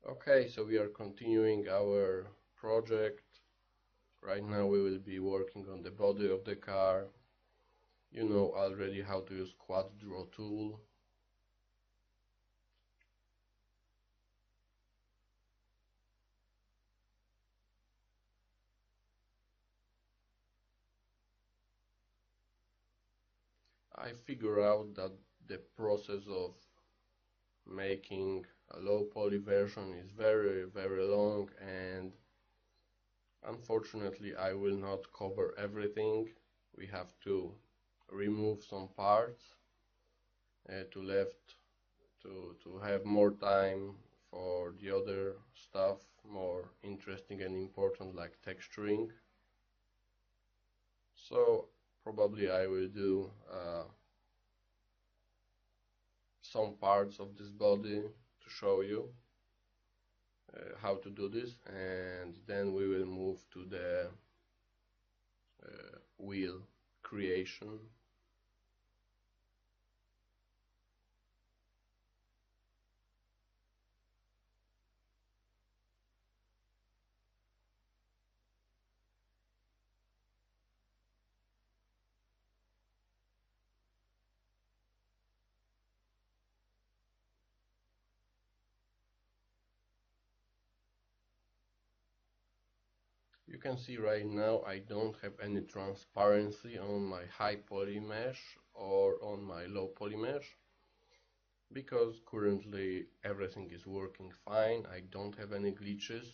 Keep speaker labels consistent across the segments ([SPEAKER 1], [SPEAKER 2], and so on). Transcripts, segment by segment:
[SPEAKER 1] Okay, so we are continuing our project. Right now we will be working on the body of the car. You know already how to use quad draw tool. I figure out that the process of making a low poly version is very long, and unfortunately I will not cover everything. We have to remove some parts to have more time for the other stuff, more interesting and important, like texturing. So probably I will do some parts of this body to show you how to do this, and then we will move to the wheel creation. You can see right now I don't have any transparency on my high poly mesh or on my low poly mesh, because currently everything is working fine. I don't have any glitches.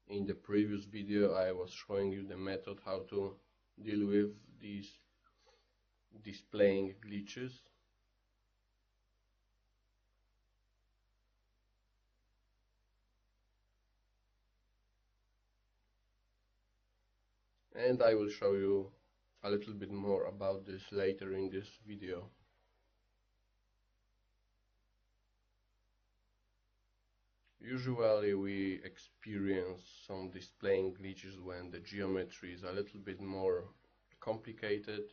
[SPEAKER 1] In the previous video I was showing you the method how to deal with these displaying glitches. And I will show you a little bit more about this later in this video. Usually we experience some displaying glitches when the geometry is a little bit more complicated.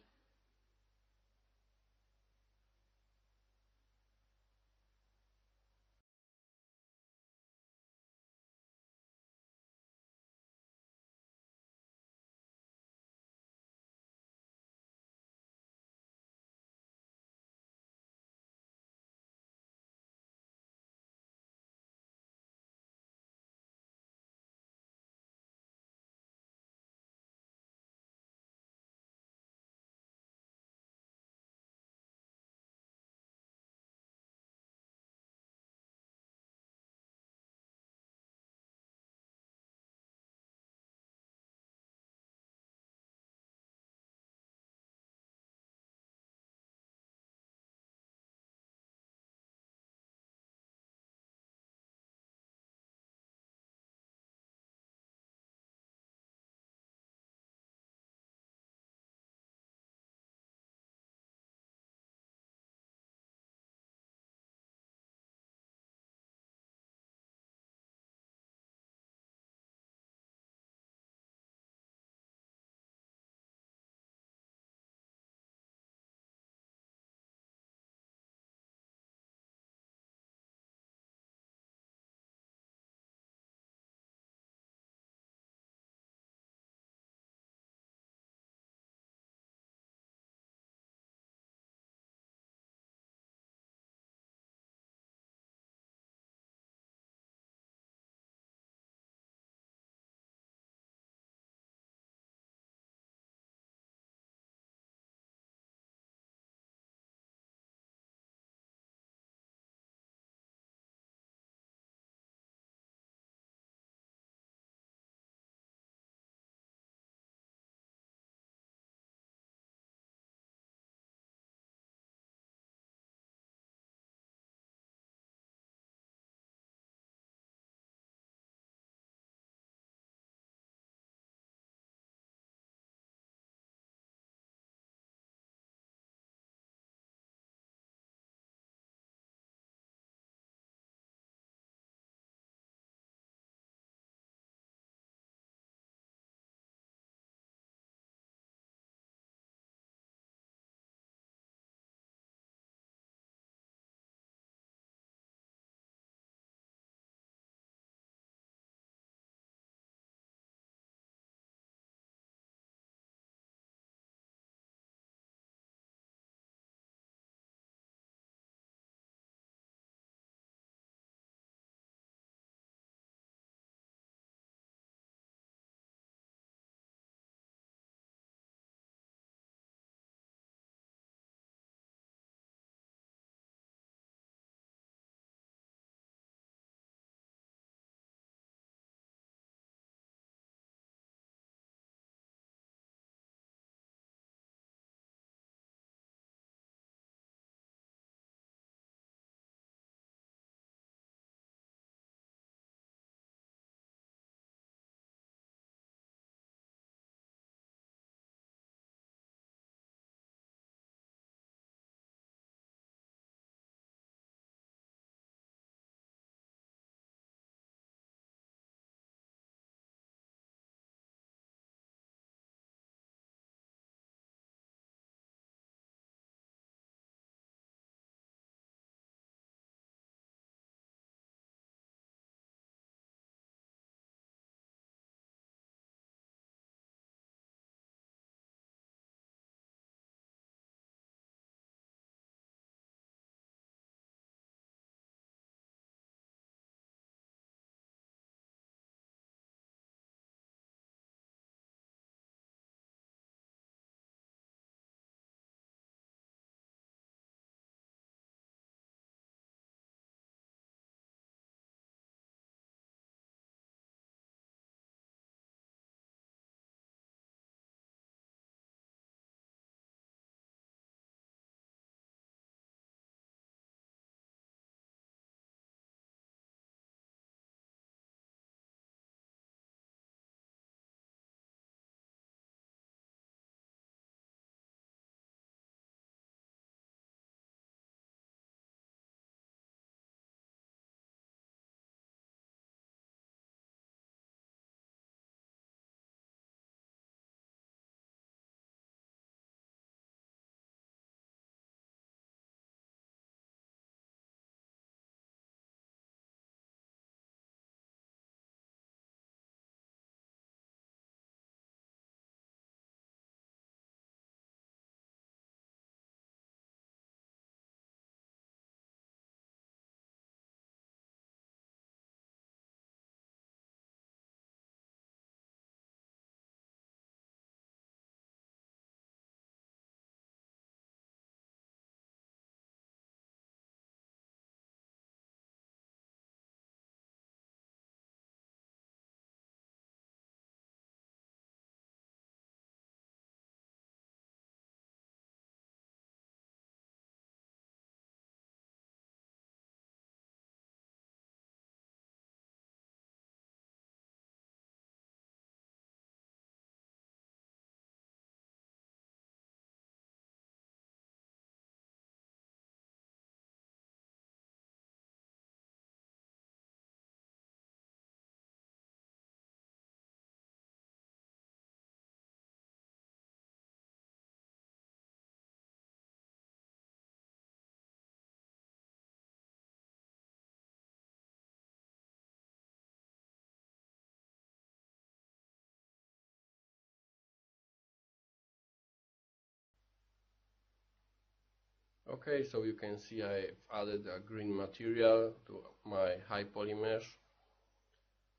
[SPEAKER 1] Okay, so you can see I've added a green material to my high poly mesh,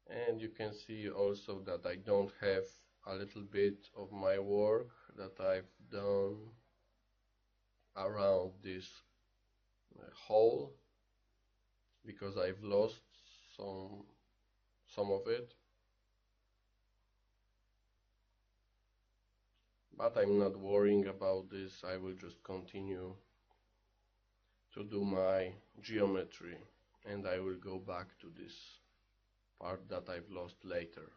[SPEAKER 1] and you can see also that I don't have a little bit of my work that I've done around this hole, because I've lost some of it. But I'm not worrying about this. I will just continue to do my geometry, and I will go back to this part that I've lost later.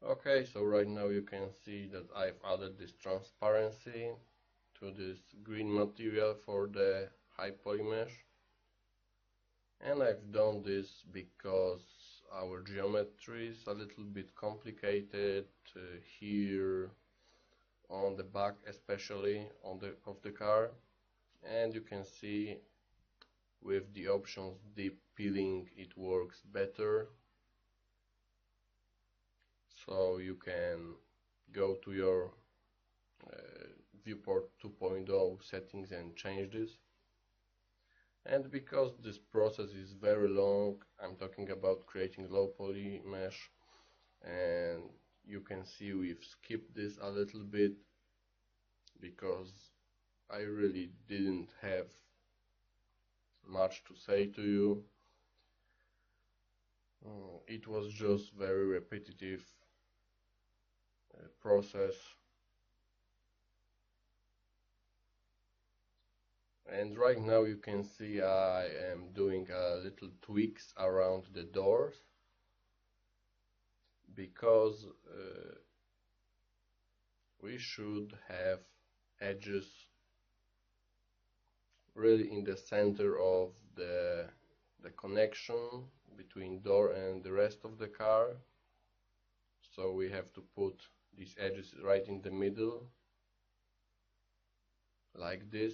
[SPEAKER 1] Okay, so right now you can see that I've added this transparency to this green material for the high poly mesh, and I've done this because our geometry is a little bit complicated here on the back, especially on the of the car, and you can see with the options deep peeling it works better. So you can go to your viewport 2.0 settings and change this. And because this process is very long, I'm talking about creating low poly mesh, and you can see we've skipped this a little bit because I really didn't have much to say to you. It was just very repetitive process, and right now you can see I am doing little tweaks around the doors because we should have edges really in the center of the connection between door and the rest of the car. So we have to put these edges right in the middle, like this.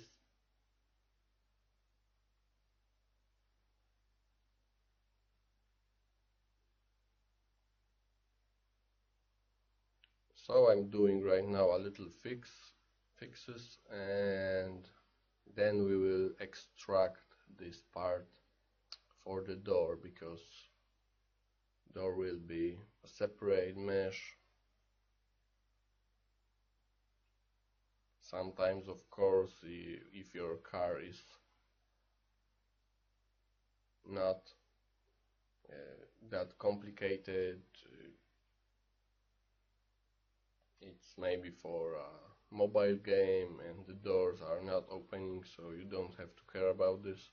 [SPEAKER 1] So I'm doing right now a little fixes, and then we will extract this part for the door, because door will be a separate mesh. Sometimes, of course, if your car is not that complicated, it's maybe for a mobile game and the doors are not opening, so you don't have to care about this.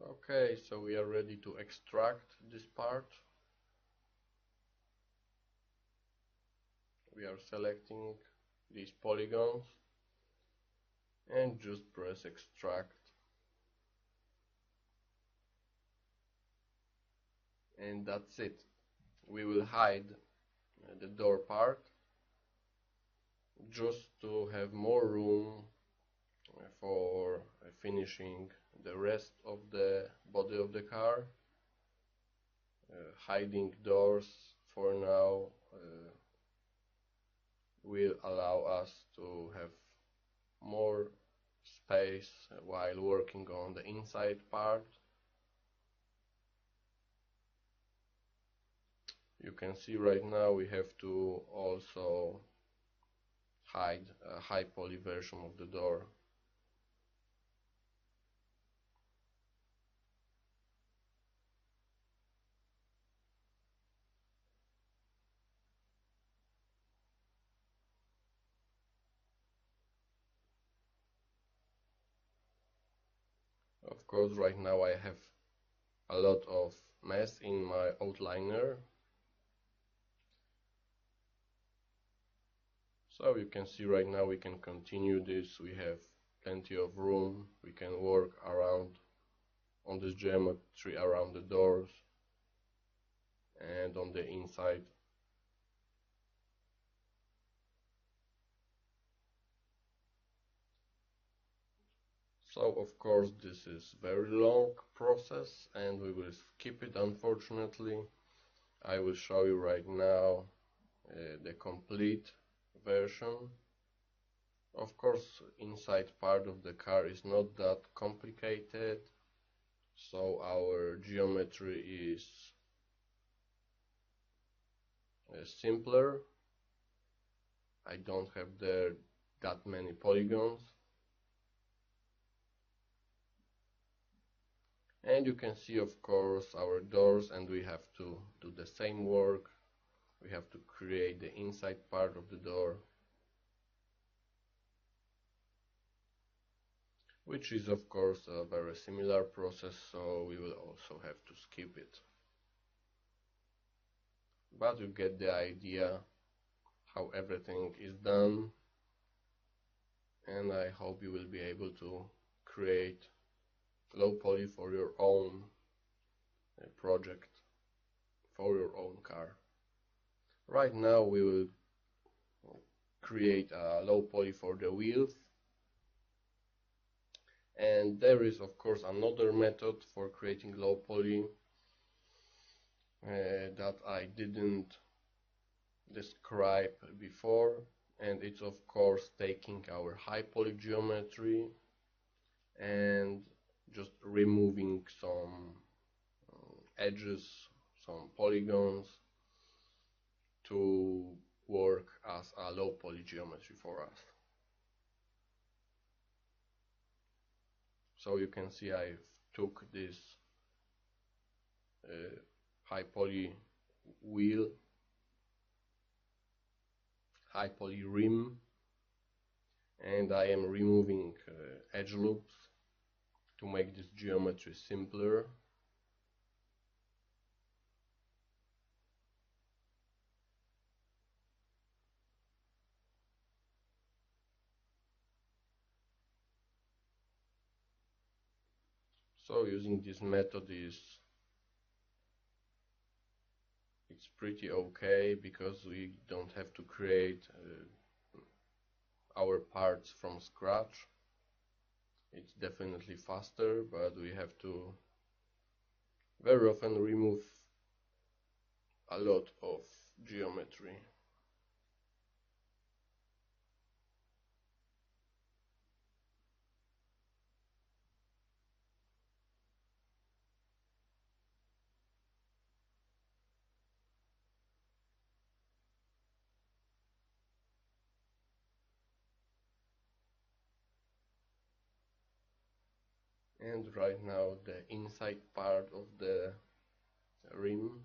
[SPEAKER 1] Okay, so we are ready to extract this part. We are selecting these polygons and just press extract, and that's it. We will hide the door part just to have more room for finishing the rest of the body of the car. Hiding doors for now will allow us to have more space while working on the inside part. You can see right now we have to also hide a high poly version of the door. Of course, right now I have a lot of mess in my outliner. So you can see right now we can continue this. We have plenty of room. We can work around on this geometry around the doors and on the inside. So of course this is very long process and we will skip it unfortunately. I will show you right now the complete version. Of course inside part of the car is not that complicated, so our geometry is simpler. I don't have there that many polygons. And you can see of course our doors, and we have to do the same work. We have to create the inside part of the door, which is of course a very similar process, so we will also have to skip it. But you get the idea how everything is done, and I hope you will be able to create low poly for your own project, for your own car. Right now we will create a low poly for the wheels, and there is of course another method for creating low poly that I didn't describe before, and it's of course taking our high poly geometry and just removing some edges, some polygons to work as a low poly geometry for us. So you can see I took this high poly wheel, high poly rim, and I am removing edge loops to make this geometry simpler. So using this method it's pretty okay, because we don't have to create our parts from scratch. It's definitely faster, but we have to very often remove a lot of geometry. And right now the inside part of the rim,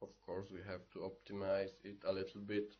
[SPEAKER 1] of course we have to optimize it a little bit.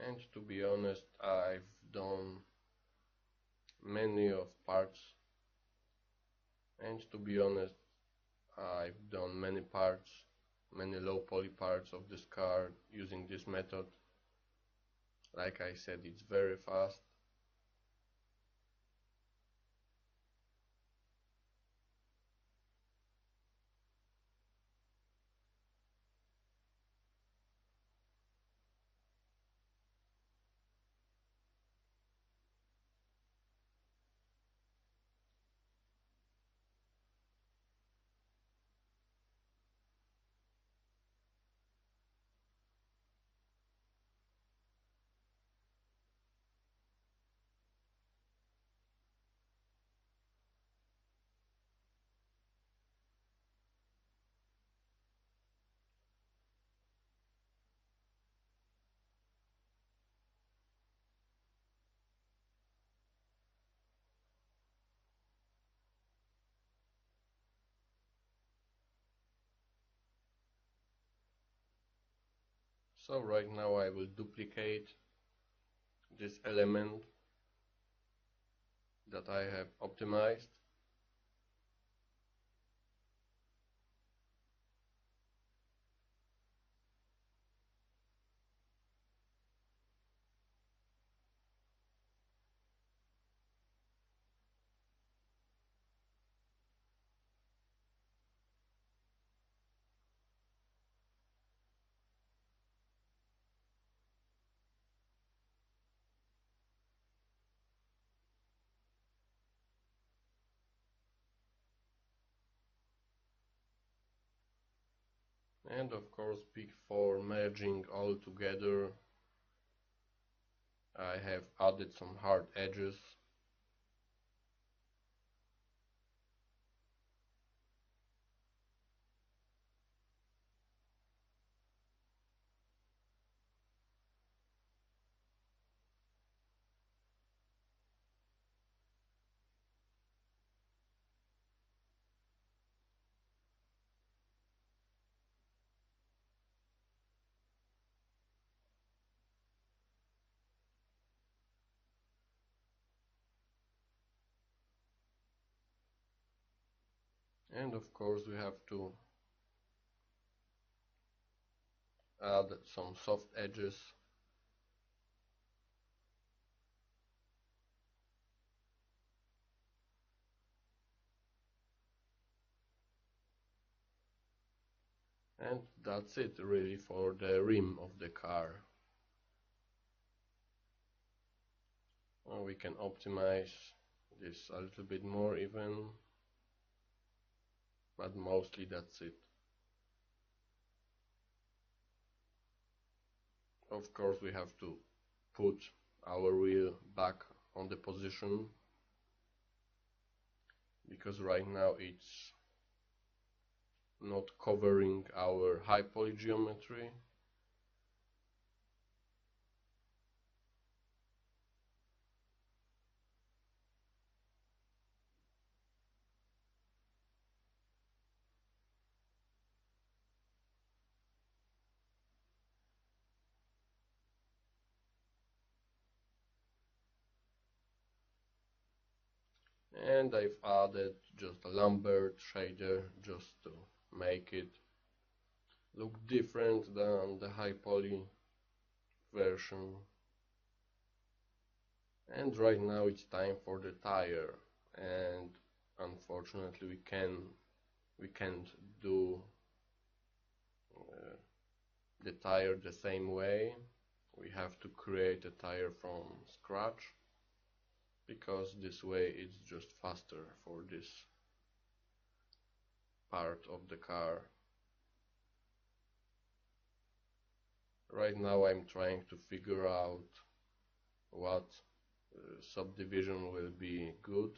[SPEAKER 1] And to be honest, I've done many of parts, and to be honest, I've done many parts, many low poly parts of this car using this method. Like I said, it's very fast. So right now I will duplicate this element that I have optimized. And of course, before merging all together, I have added some hard edges. And of course, we have to add some soft edges. And that's it really for the rim of the car. Well, we can optimize this a little bit more even, but mostly that's it. Of course, we have to put our wheel back on the position, because right now it's not covering our high poly geometry. And I've added just a Lambert shader just to make it look different than the high poly version. And right now it's time for the tire, and unfortunately we can't do the tire the same way. We have to create a tire from scratch, because this way it's just faster for this part of the car. Right now I'm trying to figure out what subdivision will be good,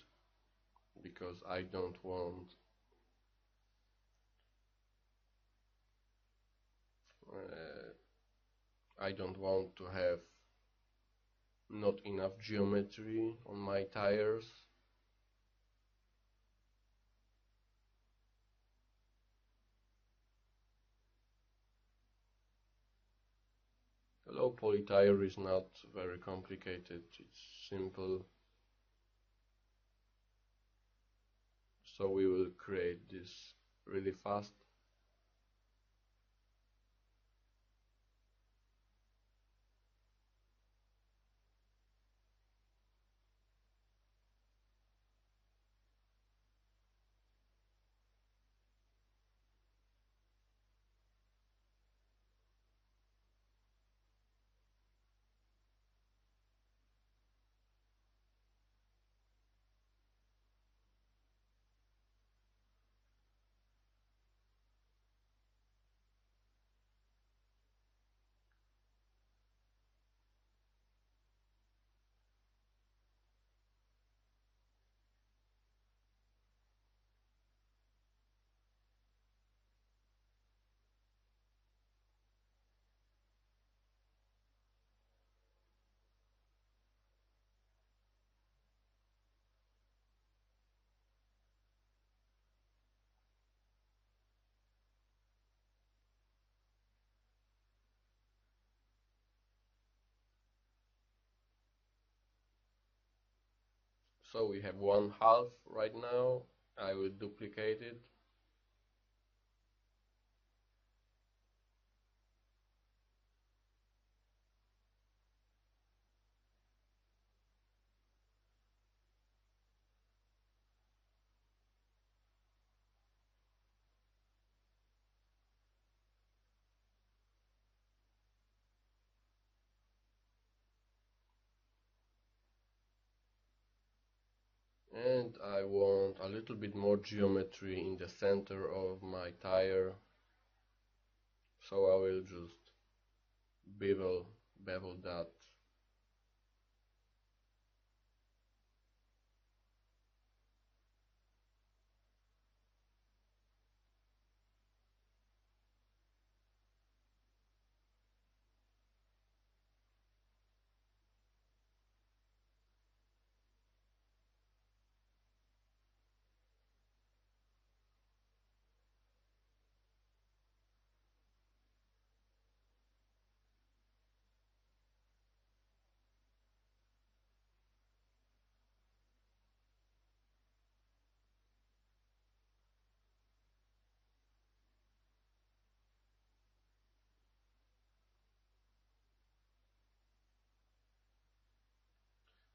[SPEAKER 1] because I don't want to have not enough geometry on my tires. A low poly tire is not very complicated, it's simple. So we will create this really fast. So we have 1/2 right now. I will duplicate it. And I want a little bit more geometry in the center of my tire. So I will just bevel that.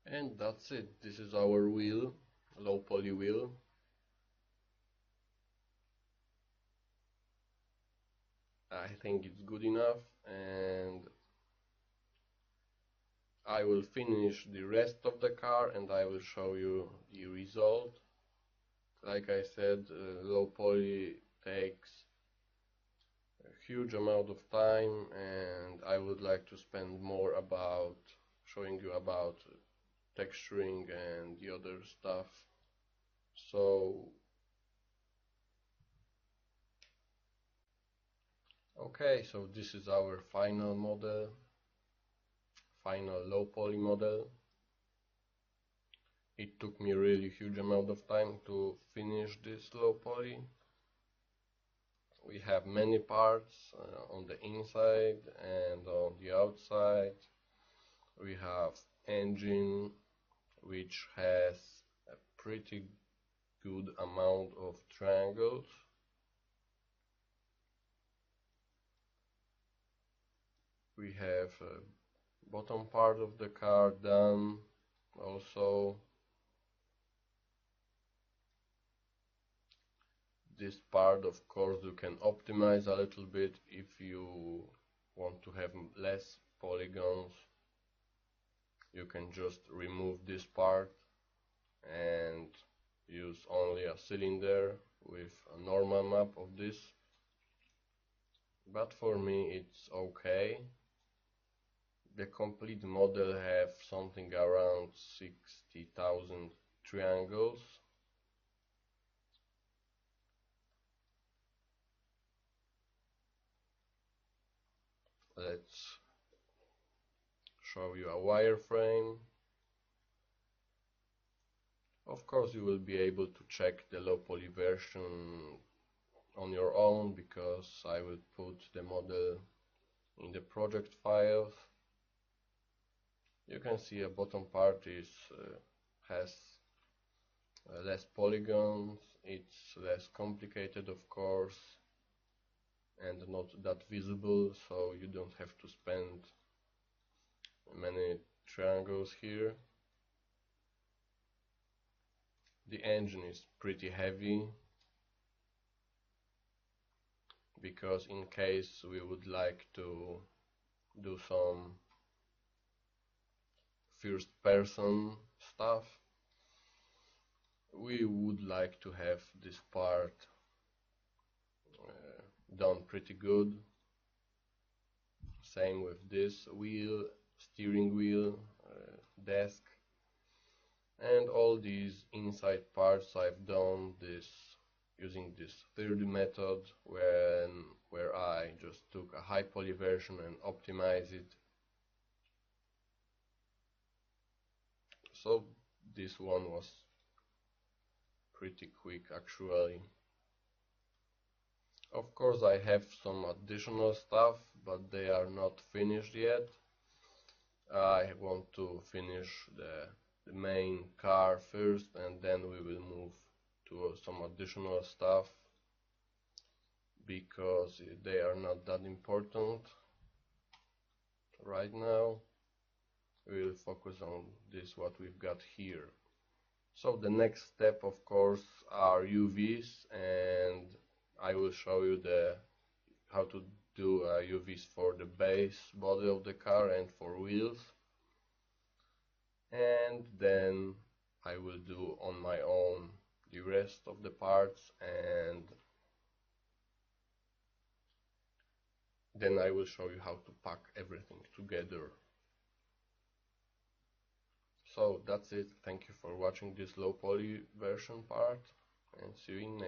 [SPEAKER 1] And that's it. This is our wheel, low poly wheel. I think it's good enough, and I will finish the rest of the car and I will show you the result. Like I said, low poly takes a huge amount of time, and I would like to spend more about showing you about texturing and the other stuff. So okay, so this is our final model, final low poly model. It took me really huge amount of time to finish this low poly. We have many parts on the inside and on the outside. We have engine, which has a pretty good amount of triangles. We have bottom part of the car done also. This part, of course, you can optimize a little bit if you want to have less polygons. You can just remove this part and use only a cylinder with a normal map of this. But for me it's okay. The complete model have something around 60,000 triangles. Let's show you a wireframe. Of course you will be able to check the low poly version on your own, because I will put the model in the project files. You can see a bottom part is has less polygons, it's less complicated of course, and not that visible, so you don't have to spend many triangles here. The engine is pretty heavy, because in case we would like to do some first person stuff, we would like to have this part done pretty good. Same with this wheel, steering wheel, desk, and all these inside parts. I've done this using this 3D method where I just took a high poly version and optimized it. So this one was pretty quick actually. Of course I have some additional stuff, but they are not finished yet. I want to finish the main car first, and then we will move to some additional stuff, because they are not that important right now. We will focus on this, what we've got here. So the next step of course are UVs, and I will show you how to do UVs for the base body of the car and for wheels, and then I will do on my own the rest of the parts, and then I will show you how to pack everything together. So that's it. Thank you for watching this low poly version part, and see you in next.